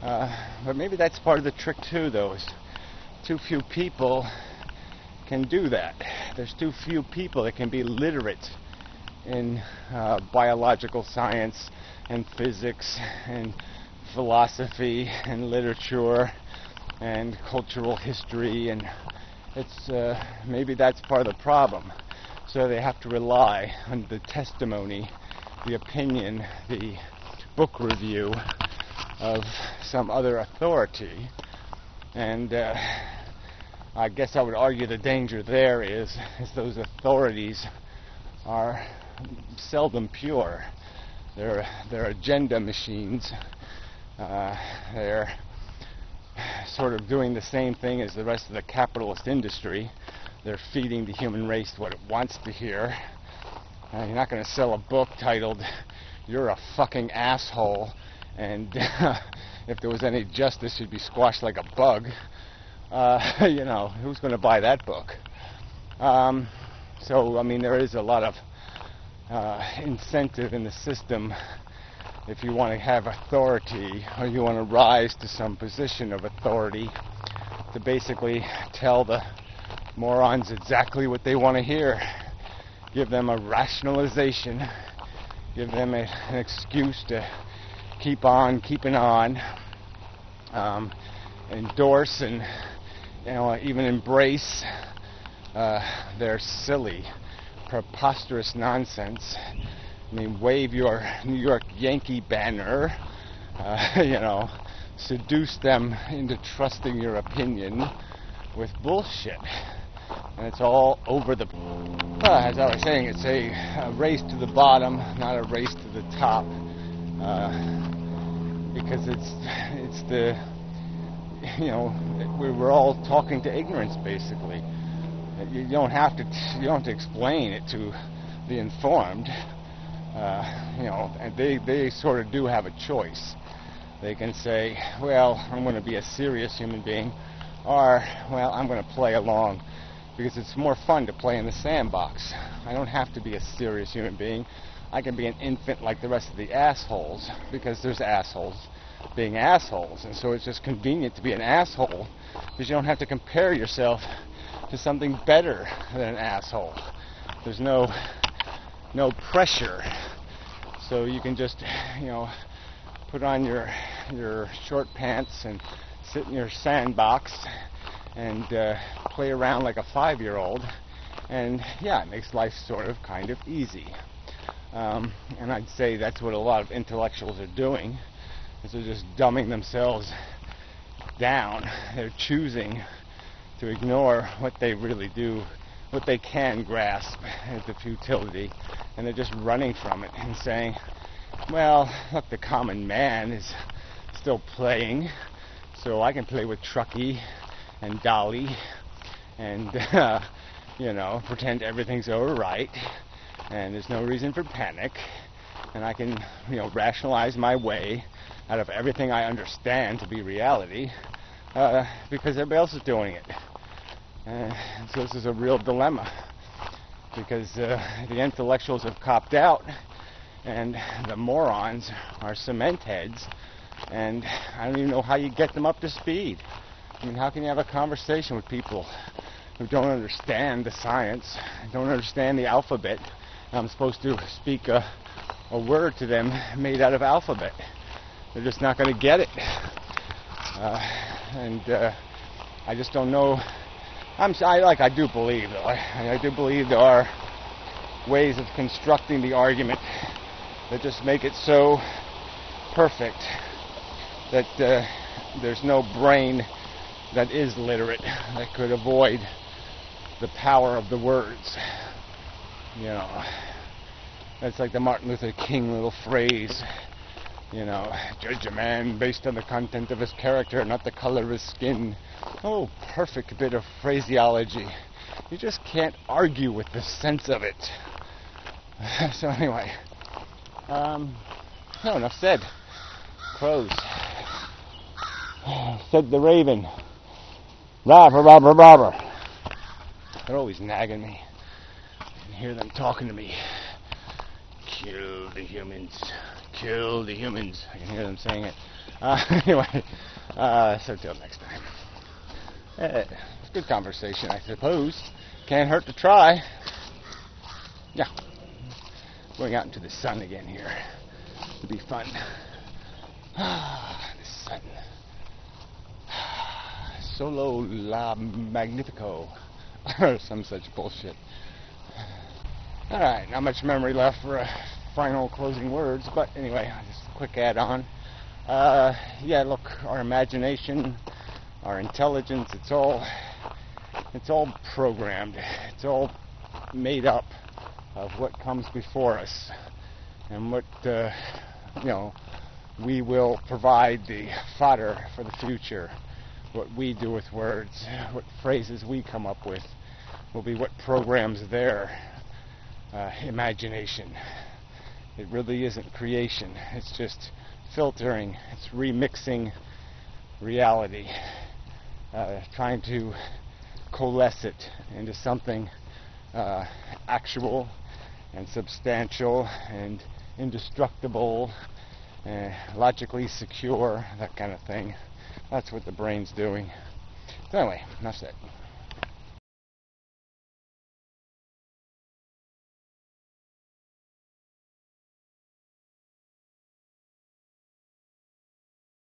But maybe that's part of the trick too, though, is too few people can do that. There's too few people that can be literate in biological science and physics and philosophy and literature and cultural history, and it's maybe that's part of the problem. So they have to rely on the testimony, the opinion, the book review of some other authority. And I guess I would argue the danger there is those authorities are seldom pure. They're agenda machines. They're sort of doing the same thing as the rest of the capitalist industry. They're feeding the human race what it wants to hear. You're not going to sell a book titled "You're a fucking asshole," and if there was any justice, you'd be squashed like a bug. You know, who's going to buy that book? So, I mean, there is a lot of incentive in the system if you want to have authority, or you want to rise to some position of authority, to basically tell the morons exactly what they want to hear. Give them a rationalization. Give them an excuse to keep on keeping on. Endorse and, you know, even embrace their silly, preposterous nonsense. I mean, wave your New York Yankee banner, you know, seduce them into trusting your opinion with bullshit. And it's all over the... as I was saying, it's a race to the bottom, not a race to the top. Because it's the... You know, we're all talking to ignorance, basically. You don't have to explain it to the informed. You know, and they sort of do have a choice. They can say, well, I'm going to be a serious human being, or, well, I'm going to play along, because it's more fun to play in the sandbox. I don't have to be a serious human being. I can be an infant like the rest of the assholes, because there's assholes being assholes, and so it's just convenient to be an asshole, because you don't have to compare yourself to something better than an asshole. There's no pressure, so you can just, you know, put on your short pants and sit in your sandbox and play around like a 5-year-old, and yeah, it makes life sort of kind of easy. And I'd say that's what a lot of intellectuals are doing, is they're just dumbing themselves down. They're choosing to ignore what they really do, what they can grasp as the futility, and they're just running from it and saying, well, look, the common man is still playing, so I can play with Truckee and Dolly and, you know, pretend everything's all right, and there's no reason for panic, and I can, you know, rationalize my way out of everything I understand to be reality, because everybody else is doing it. So this is a real dilemma, because the intellectuals have copped out, and the morons are cement heads, and I don't even know how you get them up to speed. I mean, how can you have a conversation with people who don't understand the science, don't understand the alphabet, and I'm supposed to speak a word to them made out of alphabet? They're just not going to get it. I just don't know. I do believe, though. I do believe there are ways of constructing the argument that just make it so perfect that there's no brain that is literate that could avoid the power of the words. You know, that's like the Martin Luther King little phrase. You know, judge a man based on the content of his character, not the color of his skin. Oh, perfect bit of phraseology. You just can't argue with the sense of it. So anyway, no, enough said. Crows. Said the raven. Robber, robber, robber. They're always nagging me. I can hear them talking to me. Kill the humans. kill the humans. I can hear them saying it. Anyway, so till next time. It's a good conversation, I suppose. Can't hurt to try. Yeah. Going out into the sun again here. It'll be fun. The sun. Solo la magnifico. Or some such bullshit. Alright, not much memory left for final closing words, but anyway, just a quick add-on. Yeah, look, our imagination, our intelligence, it's all programmed. It's all made up of what comes before us, and what we will provide the fodder for the future. What we do with words, what phrases we come up with, will be what programs their imagination. It really isn't creation. It's just filtering. It's remixing reality, trying to coalesce it into something actual and substantial and indestructible, logically secure, that kind of thing. That's what the brain's doing. So anyway, enough said.